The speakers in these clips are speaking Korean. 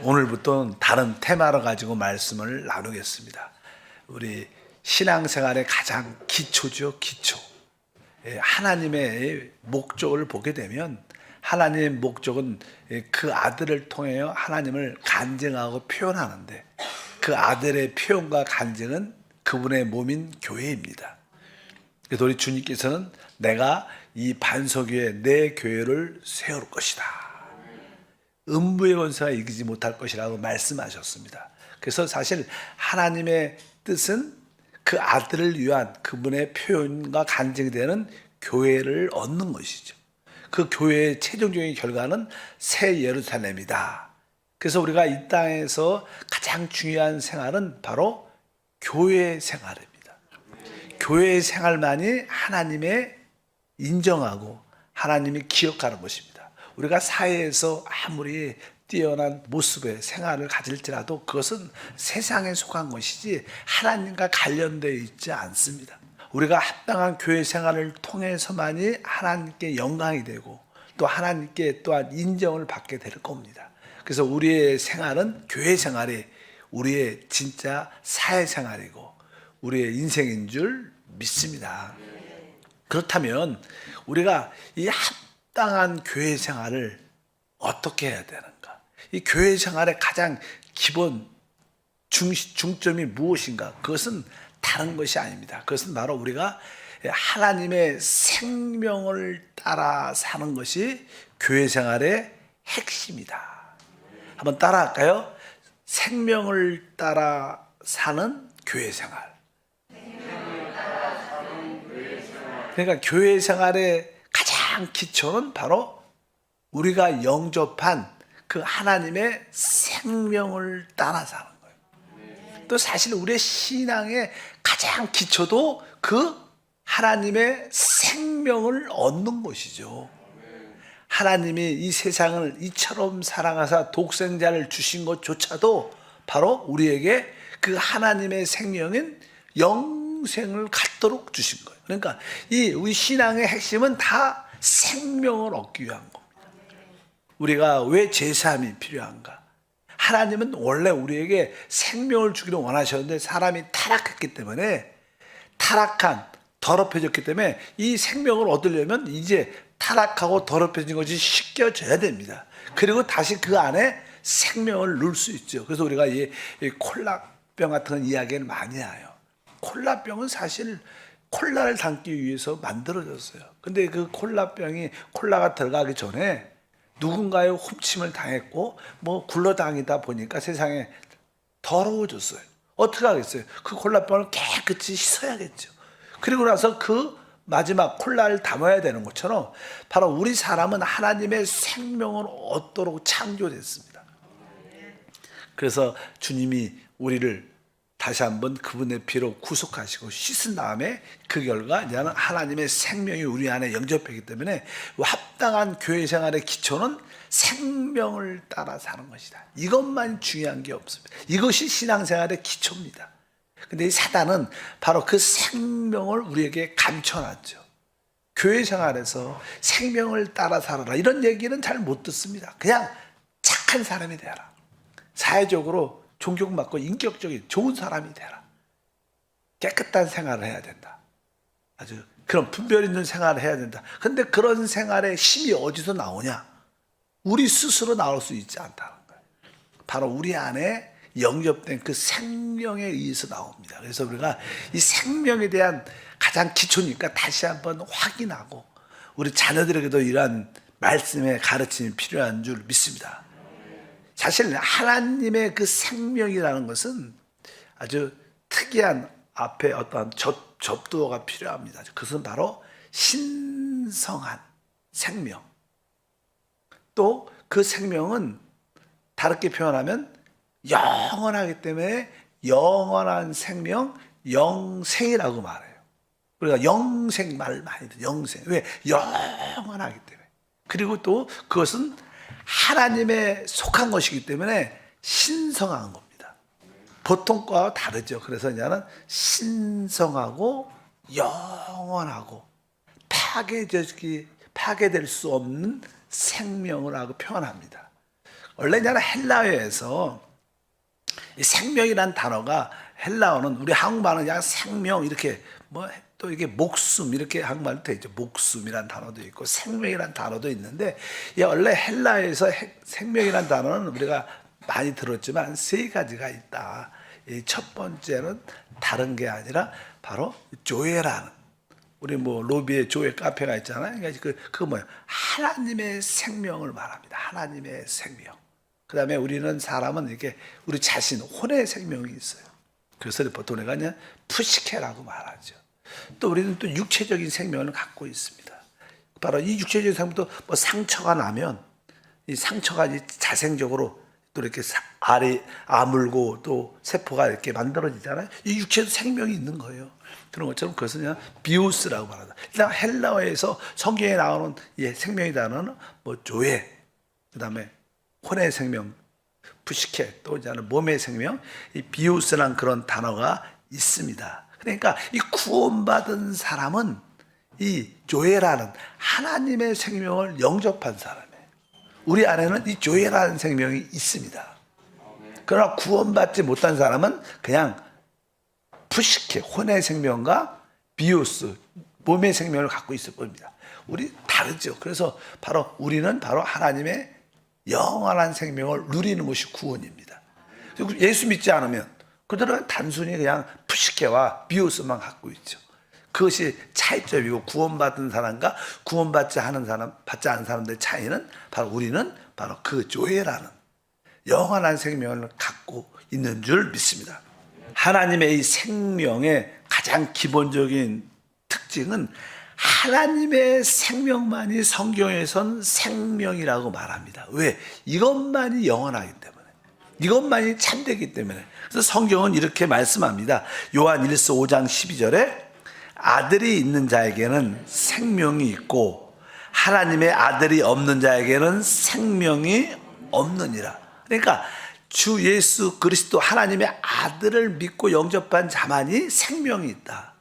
오늘부터는 다른 테마를 가지고 말씀을 나누겠습니다. 우리 신앙생활의 가장 기초죠, 기초. 하나님의 목적을 보게 되면 하나님의 목적은 그 아들을 통해 하나님을 간증하고 표현하는데 그 아들의 표현과 간증은 그분의 몸인 교회입니다. 그래서 우리 주님께서는 내가 이 반석 위에 내 교회를 세울 것이다. 음부의 권세가 이기지 못할 것이라고 말씀하셨습니다. 그래서 사실 하나님의 뜻은 그 아들을 위한 그분의 표현과 간증이 되는 교회를 얻는 것이죠. 그 교회의 최종적인 결과는 새 예루살렘이다. 그래서 우리가 이 땅에서 가장 중요한 생활은 바로 교회 생활입니다. 교회 생활만이 하나님의 인정하고 하나님이 기억하는 것입니다. 우리가 사회에서 아무리 뛰어난 모습의 생활을 가질지라도 그것은 세상에 속한 것이지 하나님과 관련되어 있지 않습니다. 우리가 합당한 교회 생활을 통해서만이 하나님께 영광이 되고 또 하나님께 또한 인정을 받게 될 겁니다. 그래서 우리의 생활은 교회 생활이 우리의 진짜 사회 생활이고 우리의 인생인 줄 믿습니다. 그렇다면 우리가 이 합당한 교회 생활을 어떻게 해야 되는가? 이 교회 생활의 가장 기본 중점이 무엇인가? 그것은 다른 것이 아닙니다. 그것은 바로 우리가 하나님의 생명을 따라 사는 것이 교회 생활의 핵심이다. 한번 따라할까요? 생명을 따라 사는 교회 생활. 그러니까 교회 생활의 가장 기초는 바로 우리가 영접한 그 하나님의 생명을 따라 사는 거예요. 또 사실 우리의 신앙의 가장 기초도 그 하나님의 생명을 얻는 것이죠. 하나님이 이 세상을 이처럼 사랑하사 독생자를 주신 것조차도 바로 우리에게 그 하나님의 생명인 영생을 갖도록 주신 거예요. 그러니까 이 우리 신앙의 핵심은 다 생명을 얻기 위한 겁니다. 우리가 왜 제사함이 필요한가? 하나님은 원래 우리에게 생명을 주기를 원하셨는데 사람이 타락했기 때문에 더럽혀졌기 때문에 이 생명을 얻으려면 이제 타락하고 더럽혀진 것이 씻겨져야 됩니다. 그리고 다시 그 안에 생명을 넣을 수 있죠. 그래서 우리가 이 콜라병 같은 이야기를 많이 해요. 콜라병은 사실 콜라를 담기 위해서 만들어졌어요. 근데 그 콜라가 들어가기 전에 누군가의 훔침을 당했고 굴러다니다 보니까 세상에 더러워졌어요. 어떻게 하겠어요? 그 콜라병을 깨끗이 씻어야겠죠. 그리고 나서 그 마지막 콜라를 담아야 되는 것처럼 바로 우리 사람은 하나님의 생명을 얻도록 창조됐습니다. 그래서 주님이 우리를 다시 한번 그분의 피로 구속하시고 씻은 다음에 그 결과 이제는 하나님의 생명이 우리 안에 영접하기 때문에 합당한 교회 생활의 기초는 생명을 따라 사는 것이다. 이것만 중요한 게 없습니다. 이것이 신앙생활의 기초입니다. 근데 이 사단은 바로 그 생명을 우리에게 감춰놨죠. 교회 생활에서 생명을 따라 살아라 이런 얘기는 잘 못 듣습니다. 그냥 착한 사람이 되라. 사회적으로 존경받고 인격적인 좋은 사람이 되라. 깨끗한 생활을 해야 된다. 아주 그런 분별 있는 생활을 해야 된다. 근데 그런 생활의 힘이 어디서 나오냐? 우리 스스로 나올 수 있지 않다는 거예요. 바로 우리 안에 영접된 그 생명에 의해서 나옵니다. 그래서 우리가 이 생명에 대한 가장 기초니까 다시 한번 확인하고 우리 자녀들에게도 이러한 말씀의 가르침이 필요한 줄 믿습니다. 사실 하나님의 그 생명이라는 것은 아주 특이한 앞에 어떤 접두어가 필요합니다. 그것은 바로 신성한 생명. 또 그 생명은 다르게 표현하면 영원하기 때문에 영원한 생명, 영생이라고 말해요. 우리가 영생 말 많이 들어요. 영생. 왜? 영원하기 때문에. 그리고 또 그것은 하나님에 속한 것이기 때문에 신성한 겁니다. 보통 거와 다르죠. 그래서 이제는 신성하고 영원하고 파괴될 수 없는 생명을 하고 표현합니다. 원래 이제 헬라어에서 이 생명이란 단어가 헬라어는 우리 한국말은 그냥 생명 이렇게 뭐 또 이게 목숨 이렇게 한국말로 되어 있죠. 목숨이란 단어도 있고 생명이란 단어도 있는데 이 원래 헬라어에서 생명이란 단어는 우리가 많이 들었지만 세 가지가 있다. 이 첫 번째는 다른 게 아니라 바로 조회라는 우리 뭐 로비에 조회 카페가 있잖아요. 그러니까 그거 뭐예요? 하나님의 생명을 말합니다. 하나님의 생명. 그 다음에 우리는 사람은 이렇게 우리 자신 혼의 생명이 있어요. 그래서 보통 우리가 그냥 푸시케라고 말하죠. 또 우리는 또 육체적인 생명을 갖고 있습니다. 바로 이 육체적인 생명도 뭐 상처가 나면 이 상처가 자생적으로 또 이렇게 알이 아물고 또 세포가 이렇게 만들어지잖아요. 이 육체도 생명이 있는 거예요. 그런 것처럼 그것은 그냥 비오스라고 말한다. 일단 헬라어에서 성경에 나오는 이 생명의 단어는 뭐 조회, 그 다음에 혼의 생명, 푸시케, 또 이제 몸의 생명, 이 비오스라는 그런 단어가 있습니다. 그러니까 이 구원받은 사람은 이 조회라는 하나님의 생명을 영접한 사람이에요. 우리 안에는 이 조회라는 생명이 있습니다. 그러나 구원받지 못한 사람은 그냥 푸시케, 혼의 생명과 비오스, 몸의 생명을 갖고 있을 겁니다. 우리 다르죠. 그래서 바로 우리는 바로 하나님의 영원한 생명을 누리는 것이 구원입니다. 예수 믿지 않으면 그들은 단순히 그냥 푸시케와 비오스만 갖고 있죠. 그것이 차이점이고 구원받은 사람과 구원받지 않은 사람, 받지 않은 사람들의 차이는 바로 우리는 바로 그 조회라는 영원한 생명을 갖고 있는 줄 믿습니다. 하나님의 이 생명의 가장 기본적인 특징은 하나님의 생명만이 성경에선 생명이라고 말합니다. 왜? 이것만이 영원하기 때문에. 이것만이 참되기 때문에. 그래서 성경은 이렇게 말씀합니다. 요한 1서 5장 12절에 아들이 있는 자에게는 생명이 있고 하나님의 아들이 없는 자에게는 생명이 없느니라. 그러니까 주 예수 그리스도 하나님의 아들을 믿고 영접한 자만이 생명이 있다.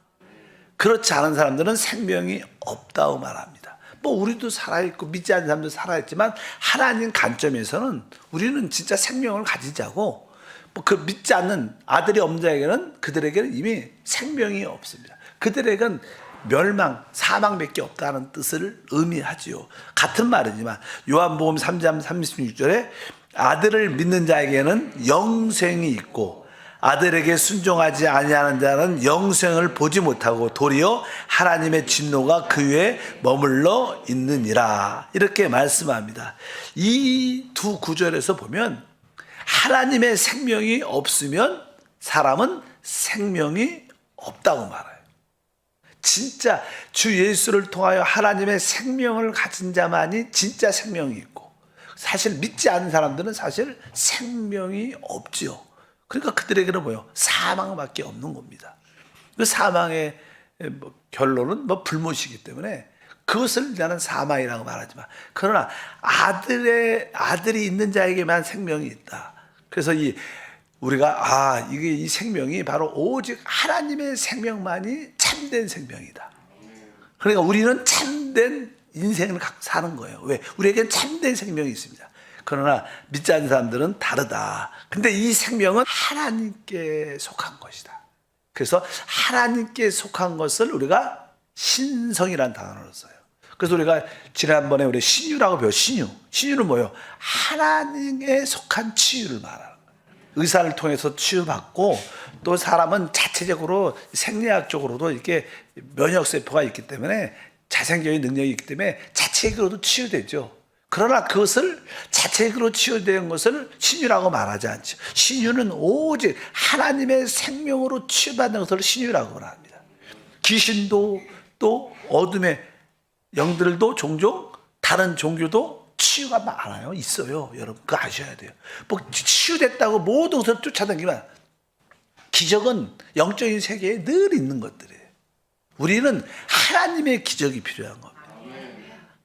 그렇지 않은 사람들은 생명이 없다고 말합니다. 뭐 우리도 살아있고 믿지 않는 사람도 살아있지만 하나님 관점에서는 우리는 진짜 생명을 가지자고 뭐 그 믿지 않는 아들이 없는 자에게는 그들에게는 이미 생명이 없습니다. 그들에게는 멸망, 사망밖에 없다는 뜻을 의미하지요. 같은 말이지만 요한복음 3장 36절에 아들을 믿는 자에게는 영생이 있고 아들에게 순종하지 아니하는 자는 영생을 보지 못하고 도리어 하나님의 진노가 그 위에 머물러 있느니라. 이렇게 말씀합니다. 이 두 구절에서 보면 하나님의 생명이 없으면 사람은 생명이 없다고 말해요. 진짜 주 예수를 통하여 하나님의 생명을 가진 자만이 진짜 생명이 있고 사실 믿지 않는 사람들은 사실 생명이 없지요. 그러니까 그들에게는 뭐요? 사망밖에 없는 겁니다. 그 사망의 결론은 뭐 불못이기 때문에 그것을 나는 사망이라고 말하지만 그러나 아들이 있는 자에게만 생명이 있다. 그래서 우리가 이게 이 생명이 바로 오직 하나님의 생명만이 참된 생명이다. 그러니까 우리는 참된 인생을 사는 거예요. 왜? 우리에게는 참된 생명이 있습니다. 그러나 믿지 않는 사람들은 다르다. 근데 이 생명은 하나님께 속한 것이다. 그래서 하나님께 속한 것을 우리가 신성이라는 단어를 써요. 그래서 우리가 지난번에 우리 신유라고 배웠어요. 신유는 뭐예요? 하나님에 속한 치유를 말하는 거예요. 의사를 통해서 치유받고 또 사람은 자체적으로 생리학적으로도 이렇게 면역세포가 있기 때문에 자생적인 능력이 있기 때문에 자체적으로도 치유되죠. 그러나 그것을 자체적으로 치유된 것을 신유라고 말하지 않죠. 신유는 오직 하나님의 생명으로 치유받는 것을 신유라고 말합니다. 귀신도 또 어둠의 영들도 종종 다른 종교도 치유가 많아요. 있어요. 여러분 그거 아셔야 돼요. 뭐 치유됐다고 모든 것을 쫓아다니면 기적은 영적인 세계에 늘 있는 것들이에요. 우리는 하나님의 기적이 필요한 겁니다.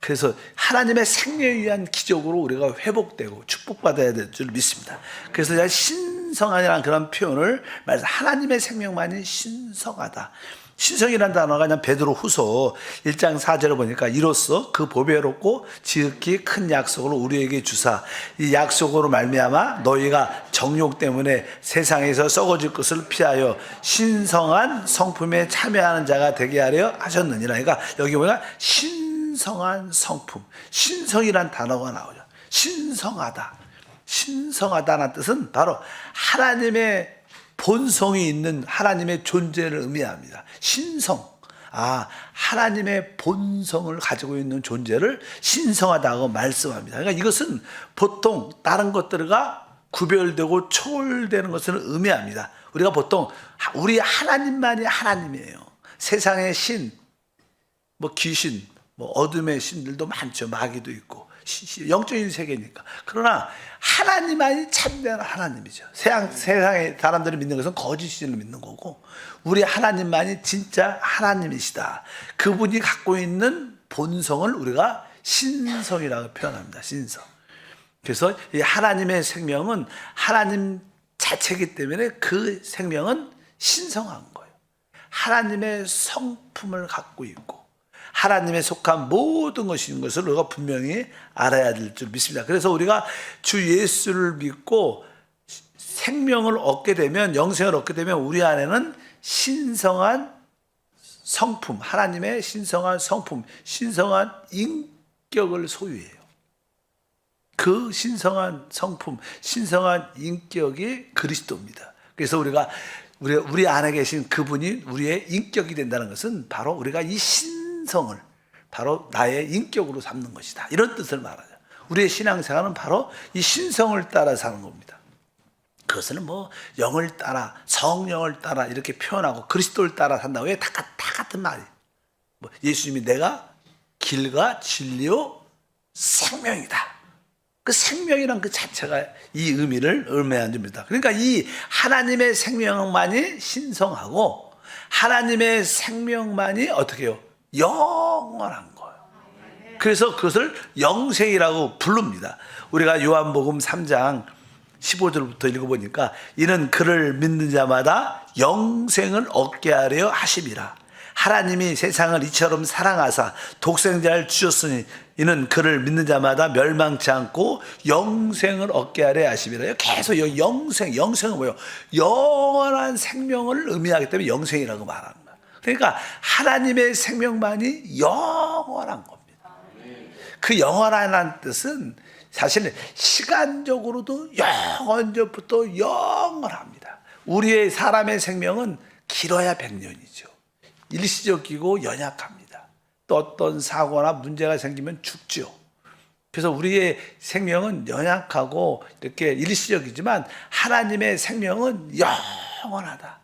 그래서 하나님의 생명에 의한 기적으로 우리가 회복되고 축복받아야 될 줄 믿습니다. 그래서 제가 신성하다는 그런 표현을 말해서 하나님의 생명만이 신성하다. 신성이라는 단어가 그냥 베드로 후서 1장 4절을 보니까 이로써 그 보배롭고 지극히 큰 약속을 우리에게 주사 이 약속으로 말미암아 너희가 정욕 때문에 세상에서 썩어질 것을 피하여 신성한 성품에 참여하는 자가 되게 하려 하셨느니라. 그러니까 여기 보니까 신성한 성품, 신성이란 단어가 나오죠. 신성하다. 신성하다는 뜻은 바로 하나님의 본성이 있는 하나님의 존재를 의미합니다. 신성. 하나님의 본성을 가지고 있는 존재를 신성하다고 말씀합니다. 그러니까 이것은 보통 다른 것들과 구별되고 초월되는 것을 의미합니다. 우리가 보통 우리 하나님만이 하나님이에요. 세상의 신, 귀신, 어둠의 신들도 많죠. 마귀도 있고. 영적인 세계니까. 그러나 하나님만이 참된 하나님이죠. 세상의 사람들이 믿는 것은 거짓신을 믿는 거고 우리 하나님만이 진짜 하나님이시다. 그분이 갖고 있는 본성을 우리가 신성이라고 표현합니다. 신성. 그래서 이 하나님의 생명은 하나님 자체이기 때문에 그 생명은 신성한 거예요. 하나님의 성품을 갖고 있고 하나님에 속한 모든 것인 것을 우리가 분명히 알아야 될 줄 믿습니다. 그래서 우리가 주 예수를 믿고 생명을 얻게 되면, 영생을 얻게 되면 우리 안에는 신성한 성품, 하나님의 신성한 성품, 신성한 인격을 소유해요. 그 신성한 성품, 신성한 인격이 그리스도입니다. 그래서 우리 안에 계신 그분이 우리의 인격이 된다는 것은 바로 우리가 이 신성을 바로 나의 인격으로 삼는 것이다. 이런 뜻을 말하죠. 우리의 신앙생활은 바로 이 신성을 따라 사는 겁니다. 그것을 영을 따라, 성령을 따라 이렇게 표현하고 그리스도를 따라 산다. 왜? 다 같은 말이에요. 예수님이 내가 길과 진리요 생명이다. 그 생명이란 그 자체가 이 의미를 의미하는 겁니다. 그러니까 이 하나님의 생명만이 신성하고 하나님의 생명만이 어떻게 해요? 영원한 거예요. 그래서 그것을 영생이라고 부릅니다. 우리가 요한복음 3장 15절부터 읽어보니까 이는 그를 믿는 자마다 영생을 얻게 하려 하심이라. 하나님이 세상을 이처럼 사랑하사 독생자를 주셨으니 이는 그를 믿는 자마다 멸망치 않고 영생을 얻게 하려 하심이라. 계속 영생은 뭐예요? 영원한 생명을 의미하기 때문에 영생이라고 말하는 거예요. 그러니까 하나님의 생명만이 영원한 겁니다. 그 영원하다는 뜻은 사실 시간적으로도 영원전부터 영원합니다. 우리의 사람의 생명은 길어야 100년이죠. 일시적이고 연약합니다. 또 어떤 사고나 문제가 생기면 죽죠. 그래서 우리의 생명은 연약하고 이렇게 일시적이지만 하나님의 생명은 영원하다.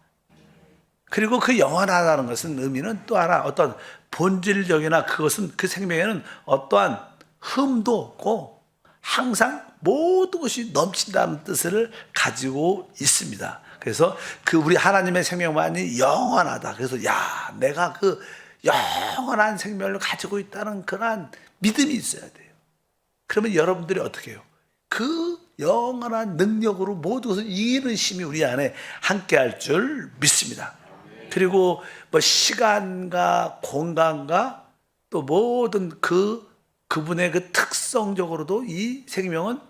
그리고 그 영원하다는 것은 의미는 또 하나 어떤 본질적이나 그것은 그 생명에는 어떠한 흠도 없고 항상 모든 것이 넘친다는 뜻을 가지고 있습니다. 그래서 그 우리 하나님의 생명만이 영원하다. 그래서 내가 그 영원한 생명을 가지고 있다는 그런 믿음이 있어야 돼요. 그러면 여러분들이 어떻게 해요? 그 영원한 능력으로 모든 것을 이기는 힘이 우리 안에 함께 할 줄 믿습니다. 그리고 시간과 공간과 또 모든 그분의 그 특성적으로도 이 생명은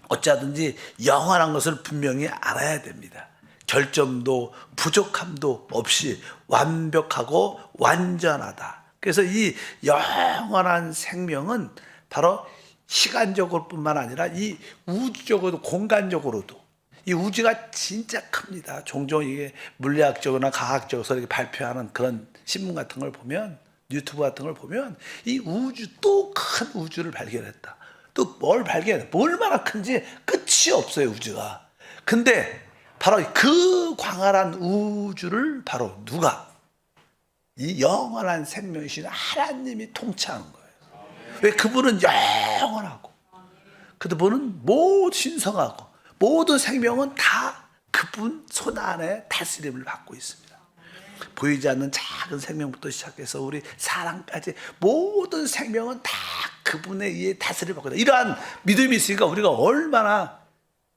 어찌하든지 영원한 것을 분명히 알아야 됩니다. 결점도 부족함도 없이 완벽하고 완전하다. 그래서 이 영원한 생명은 바로 시간적으로 뿐만 아니라 이 우주적으로도 공간적으로도 이 우주가 진짜 큽니다. 종종 이게 물리학적이나 과학적으로 이렇게 발표하는 그런 신문 같은 걸 보면 유튜브 같은 걸 보면 이 우주 또 큰 우주를 발견했다. 또 뭘 발견했다. 얼마나 큰지 끝이 없어요, 우주가. 근데 바로 그 광활한 우주를 바로 누가? 이 영원한 생명이신 하나님이 통치하는 거예요. 왜? 그분은 영원하고 그분은 모두 신성하고 모든 생명은 다 그분 손 안에 다스림을 받고 있습니다. 보이지 않는 작은 생명부터 시작해서 우리 사람까지 모든 생명은 다 그분에 의해 다스림을 받고 있다. 이러한 믿음이 있으니까 우리가 얼마나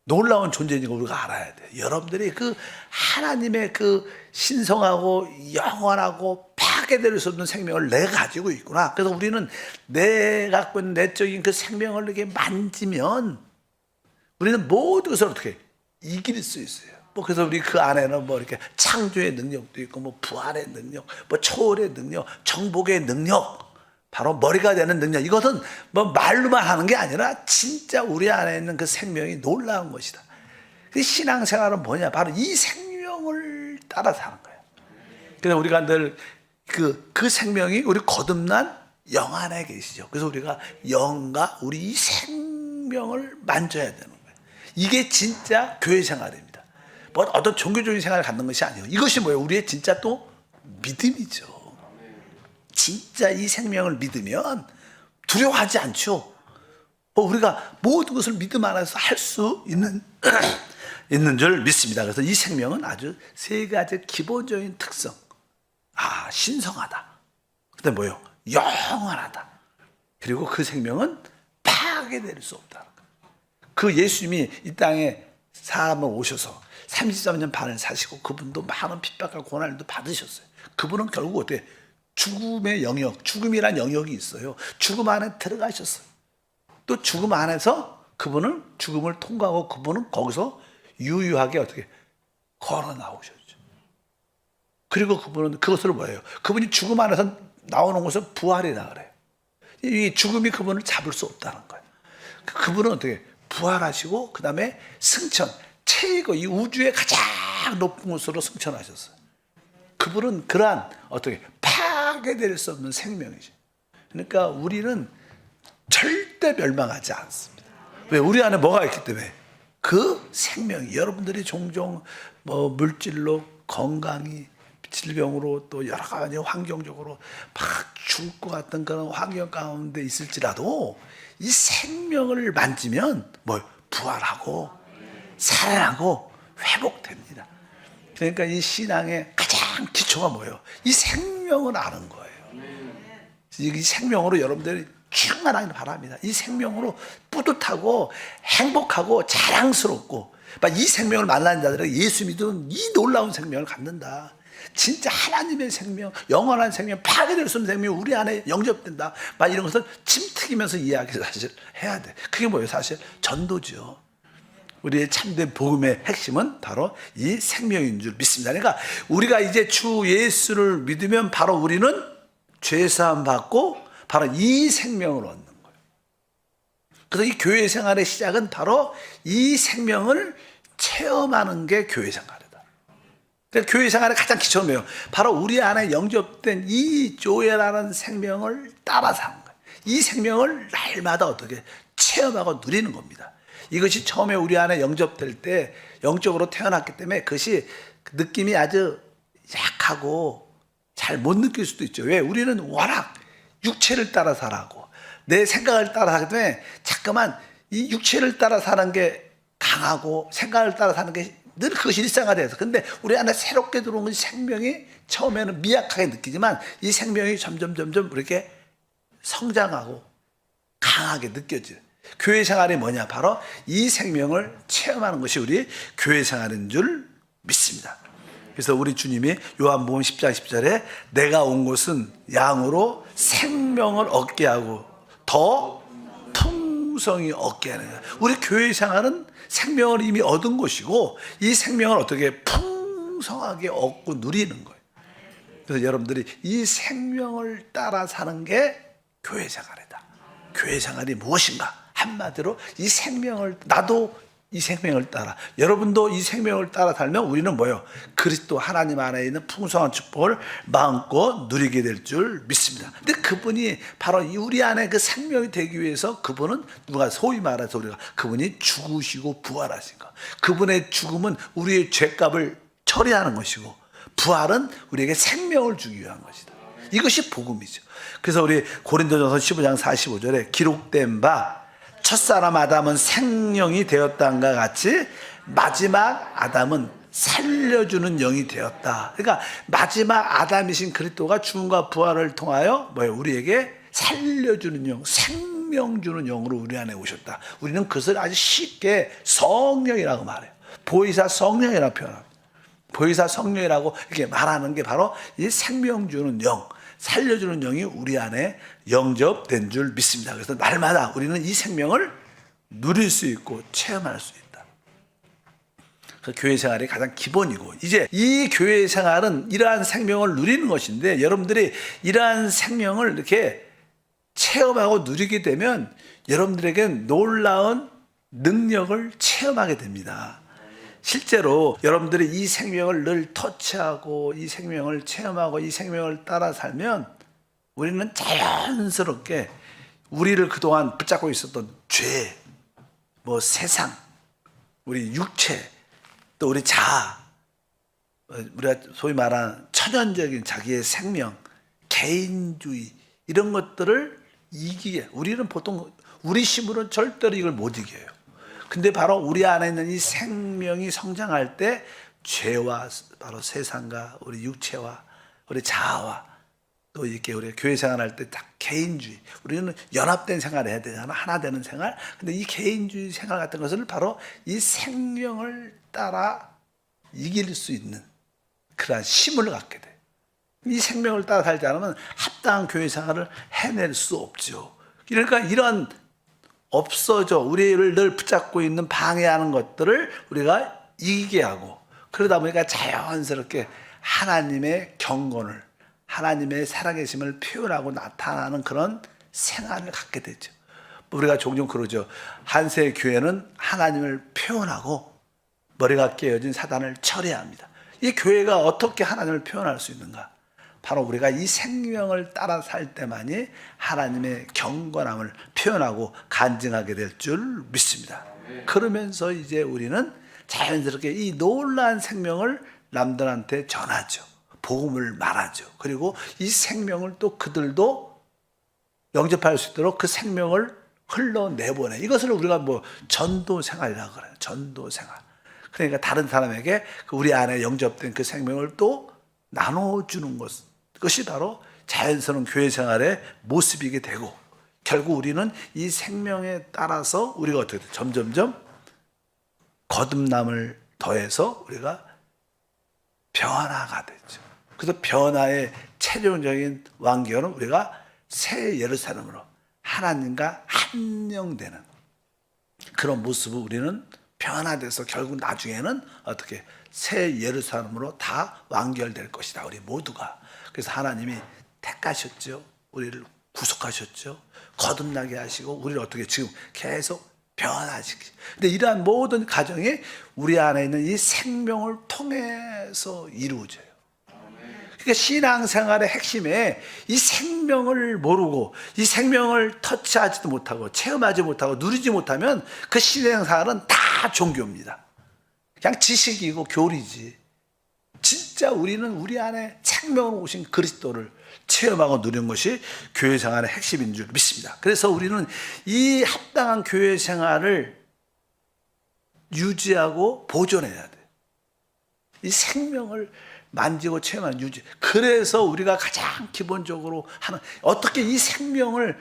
놀라운 존재인 걸 우리가 알아야 돼요. 여러분들이 그 하나님의 그 신성하고 영원하고 파괴될 수 없는 생명을 내가 가지고 있구나. 그래서 우리는 내가 갖고 있는 내적인 그 생명을 이렇게 만지면 우리는 모든 것을 어떻게 이길 수 있어요. 뭐 그래서 우리 그 안에는 뭐 이렇게 창조의 능력도 있고 뭐 부활의 능력, 뭐 초월의 능력, 정복의 능력, 바로 머리가 되는 능력. 이것은 뭐 말로만 하는 게 아니라 진짜 우리 안에 있는 그 생명이 놀라운 것이다. 그 신앙생활은 뭐냐? 바로 이 생명을 따라 사는 거예요. 그래서 우리가 늘 그 생명이 우리 거듭난 영 안에 계시죠. 그래서 우리가 영과 우리 이 생명을 만져야 되는 거예요. 이게 진짜 교회 생활입니다. 뭐 어떤 종교적인 생활을 갖는 것이 아니에요. 이것이 뭐예요? 우리의 진짜 또 믿음이죠. 진짜 이 생명을 믿으면 두려워하지 않죠. 우리가 모든 것을 믿음 안에서 할 수 있는 줄 믿습니다. 그래서 이 생명은 아주 세 가지 기본적인 특성. 신성하다. 그다음에 뭐예요? 영원하다. 그리고 그 생명은 파괴될 수 없다. 그 예수님이 이 땅에 사람을 오셔서 33년 반을 사시고 그분도 많은 핍박과 고난도 받으셨어요. 그분은 결국 어떻게 죽음의 영역, 죽음이란 영역이 있어요. 죽음 안에 들어가셨어요. 또 죽음 안에서 그분은 죽음을 통과하고 그분은 거기서 유유하게 어떻게 걸어 나오셨죠. 그리고 그분은 그것을 뭐예요? 그분이 죽음 안에서 나오는 것을 부활이라 그래요. 이 죽음이 그분을 잡을 수 없다는 거예요. 그분은 어떻게 부활하시고 그 다음에 승천, 최고 이 우주의 가장 높은 곳으로 승천하셨어요. 그분은 그러한 어떻게 파괴될 수 없는 생명이죠. 그러니까 우리는 절대 멸망하지 않습니다. 왜? 우리 안에 뭐가 있기 때문에 그 생명이 여러분들이 종종 뭐 물질로 건강이 질병으로 또 여러 가지 환경적으로 막 죽을 것 같은 그런 환경 가운데 있을지라도 이 생명을 만지면 뭐 부활하고 살아나고 회복됩니다. 그러니까 이 신앙의 가장 기초가 뭐예요? 이 생명을 아는 거예요. 이 생명으로 여러분들이 충만하길 바랍니다. 이 생명으로 뿌듯하고 행복하고 자랑스럽고 이 생명을 만나는 자들은 예수 믿으면 이 놀라운 생명을 갖는다. 진짜 하나님의 생명, 영원한 생명, 파괴될 수 없는 생명이 우리 안에 영접된다. 이런 것을 침튀기면서 이야기를 사실 해야 돼. 그게 뭐예요? 사실 전도죠. 우리의 참된 복음의 핵심은 바로 이 생명인 줄 믿습니다. 그러니까 우리가 이제 주 예수를 믿으면 바로 우리는 죄사함 받고 바로 이 생명을 얻는 거예요. 그래서 이 교회 생활의 시작은 바로 이 생명을 체험하는 게 교회 생활이다. 그러니까 교회 생활의 가장 기초는 뭐예요? 바로 우리 안에 영접된 이 조회라는 생명을 따라 사는 거예요. 이 생명을 날마다 어떻게 체험하고 누리는 겁니다. 이것이 처음에 우리 안에 영접될 때 영적으로 태어났기 때문에 그것이 느낌이 아주 약하고 잘 못 느낄 수도 있죠. 왜? 우리는 워낙 육체를 따라 살아고 내 생각을 따라 하기 때문에 자꾸만 이 육체를 따라 사는 게 강하고 생각을 따라 사는 게 늘 그것이 일상화돼서. 근데 우리 안에 새롭게 들어온 생명이 처음에는 미약하게 느끼지만 이 생명이 점점 이렇게 성장하고 강하게 느껴져요. 교회 생활이 뭐냐? 바로 이 생명을 체험하는 것이 우리 교회 생활인 줄 믿습니다. 그래서 우리 주님이 요한복음 10장 10절에 내가 온 것은 양으로 생명을 얻게 하고 더 풍성히 얻게 하는 거예요. 우리 교회 생활은 생명을 이미 얻은 것이고 이 생명을 어떻게 풍성하게 얻고 누리는 거예요. 그래서 여러분들이 이 생명을 따라 사는 게 교회 생활이다. 교회 생활이 무엇인가? 한마디로 이 생명을, 나도 이 생명을 따라, 여러분도 이 생명을 따라 살면 우리는 뭐예요? 그리스도 하나님 안에 있는 풍성한 축복을 마음껏 누리게 될 줄 믿습니다. 근데 그분이 바로 우리 안에 그 생명이 되기 위해서 그분은 누가 소위 말해서 우리가 그분이 죽으시고 부활하신 것. 그분의 죽음은 우리의 죄값을 처리하는 것이고 부활은 우리에게 생명을 주기 위한 것이다. 이것이 복음이죠. 그래서 우리 고린도전서 15장 45절에 기록된 바 첫사람 아담은 생명이 되었다는가 같이 마지막 아담은 살려주는 영이 되었다. 그러니까 마지막 아담이신 그리스도가 죽음과 부활을 통하여 우리에게 살려주는 영, 생명 주는 영으로 우리 안에 오셨다. 우리는 그것을 아주 쉽게 성령이라고 말해요. 보혜사 성령이라고 표현합니다. 보혜사 성령이라고 이렇게 말하는 게 바로 이 생명 주는 영, 살려주는 영이 우리 안에 영접된 줄 믿습니다. 그래서 날마다 우리는 이 생명을 누릴 수 있고 체험할 수 있다. 그 교회 생활이 가장 기본이고, 이제 이 교회 생활은 이러한 생명을 누리는 것인데, 여러분들이 이러한 생명을 이렇게 체험하고 누리게 되면 여러분들에게 놀라운 능력을 체험하게 됩니다. 실제로 여러분들이 이 생명을 늘 터치하고 이 생명을 체험하고 이 생명을 따라 살면 우리는 자연스럽게 우리를 그동안 붙잡고 있었던 죄, 세상, 우리 육체, 또 우리 자아, 우리가 소위 말하는 천연적인 자기의 생명, 개인주의, 이런 것들을 이기게, 우리는 보통 우리 힘으로는 절대로 이걸 못 이겨요. 근데 바로 우리 안에 있는 이 생명이 성장할 때 죄와 바로 세상과 우리 육체와 우리 자아와 또 이렇게 우리가 교회 생활할 때 딱 개인주의, 우리는 연합된 생활을 해야 되잖아. 하나 되는 생활. 근데 이 개인주의 생활 같은 것을 바로 이 생명을 따라 이길 수 있는 그러한 힘을 갖게 돼. 이 생명을 따라 살지 않으면 합당한 교회 생활을 해낼 수 없죠. 그러니까 이런 없어져 우리를 늘 붙잡고 있는 방해하는 것들을 우리가 이기게 하고, 그러다 보니까 자연스럽게 하나님의 경건을, 하나님의 살아계심을 표현하고 나타나는 그런 생활을 갖게 되죠. 우리가 종종 그러죠. 한세 교회는 하나님을 표현하고 머리가 깨어진 사단을 처리해야 합니다. 이 교회가 어떻게 하나님을 표현할 수 있는가? 바로 우리가 이 생명을 따라 살 때만이 하나님의 경건함을 표현하고 간증하게 될 줄 믿습니다. 그러면서 이제 우리는 자연스럽게 이 놀라운 생명을 남들한테 전하죠. 복음을 말하죠. 그리고 이 생명을 또 그들도 영접할 수 있도록 그 생명을 흘러내보내. 이것을 우리가 전도 생활이라고 그래요. 전도 생활. 그러니까 다른 사람에게 우리 안에 영접된 그 생명을 또 나눠주는 것이 바로 자연스러운 교회 생활의 모습이게 되고, 결국 우리는 이 생명에 따라서 우리가 어떻게 돼? 점점점 거듭남을 더해서 우리가 변화가 되죠. 그래서 변화의 최종적인 완결은 우리가 새 예루살렘으로 하나님과 한영되는 그런 모습을 우리는 변화돼서 결국 나중에는 어떻게 새 예루살렘으로 다 완결될 것이다. 우리 모두가. 그래서 하나님이 택하셨죠. 우리를 구속하셨죠. 거듭나게 하시고 우리를 어떻게 지금 계속 변화시키죠. 근데 이러한 모든 과정이 우리 안에 있는 이 생명을 통해서 이루어져요. 그러니까 신앙생활의 핵심에 이 생명을 모르고 이 생명을 터치하지도 못하고 체험하지 못하고 누리지 못하면 그 신앙생활은 다 종교입니다. 그냥 지식이고 교리지. 진짜 우리는 우리 안에 생명으로 오신 그리스도를 체험하고 누리는 것이 교회 생활의 핵심인 줄 믿습니다. 그래서 우리는 이 합당한 교회 생활을 유지하고 보존해야 돼요. 이 생명을 만지고 체험하는 유지. 그래서 우리가 가장 기본적으로 하는, 어떻게 이 생명의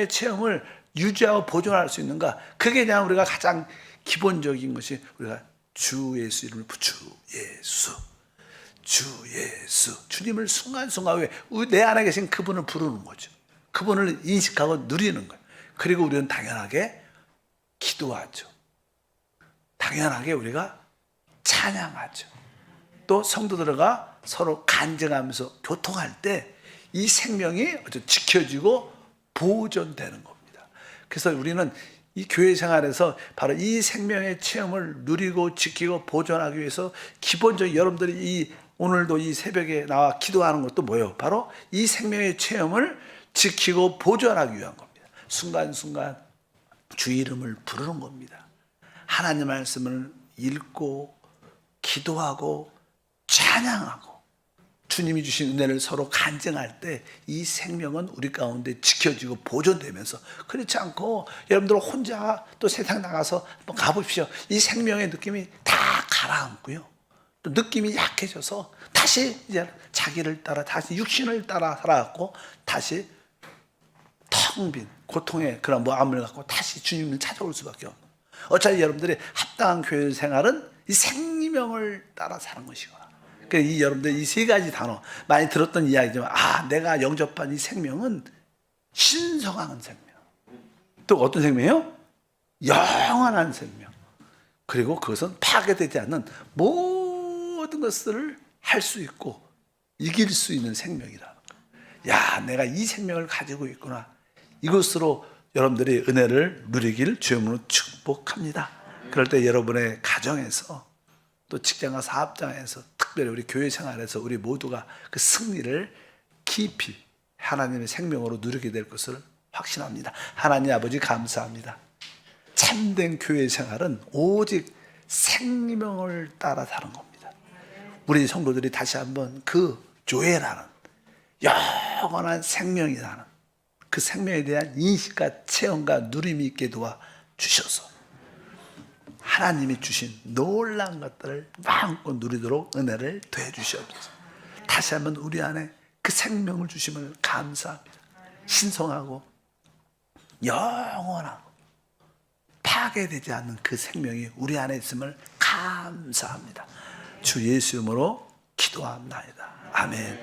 체험을 유지하고 보존할 수 있는가? 그게 그냥 우리가 가장 기본적인 것이 우리가 주 예수 이름을 주 예수, 주님을 순간순간 내 안에 계신 그분을 부르는 거죠. 그분을 인식하고 누리는 거예요. 그리고 우리는 당연하게 기도하죠. 당연하게 우리가 찬양하죠. 또 성도들과 서로 간증하면서 교통할 때 이 생명이 지켜지고 보존되는 겁니다. 그래서 우리는 이 교회 생활에서 바로 이 생명의 체험을 누리고 지키고 보존하기 위해서 기본적인, 여러분들이 오늘도 이 새벽에 나와 기도하는 것도 뭐예요? 바로 이 생명의 체험을 지키고 보존하기 위한 겁니다. 순간순간 주 이름을 부르는 겁니다. 하나님 말씀을 읽고 기도하고 찬양하고 주님이 주신 은혜를 서로 간증할 때 이 생명은 우리 가운데 지켜지고 보존되면서, 그렇지 않고 여러분들 혼자 또 세상 나가서 한번 가보십시오. 이 생명의 느낌이 다 가라앉고요. 또 느낌이 약해져서 다시 이제 자기를 따라 다시 육신을 따라 살아갔고 다시 턱 텅 빈 고통의 그런 마음을 갖고 다시 주님을 찾아올 수밖에 없는. 어차피 여러분들이 합당한 교회 생활은 이 생명을 따라 사는 것이구나. 그러니까 이 여러분들 이 세 가지 단어 많이 들었던 이야기지만, 내가 영접한 이 생명은 신성한 생명. 또 어떤 생명이요? 영원한 생명. 그리고 그것은 파괴되지 않는 모든 것을 할 수 있고 이길 수 있는 생명이다. 야, 내가 이 생명을 가지고 있구나. 이것으로 여러분들이 은혜를 누리길 주님으로 축복합니다. 그럴 때 여러분의 가정에서 또 직장과 사업장에서 특별히 우리 교회 생활에서 우리 모두가 그 승리를 깊이 하나님의 생명으로 누리게 될 것을 확신합니다. 하나님 아버지 감사합니다. 참된 교회 생활은 오직 생명을 따라 사는 겁니다. 우리 성도들이 다시 한번 그 조회라는 영원한 생명이라는 그 생명에 대한 인식과 체험과 누림이 있게 도와 주셔서 하나님이 주신 놀라운 것들을 마음껏 누리도록 은혜를 더해 주시옵소서. 다시 한번 우리 안에 그 생명을 주심을 감사합니다. 신성하고 영원하고 파괴되지 않는 그 생명이 우리 안에 있음을 감사합니다. 주 예수 이름으로 기도합니다. 아멘.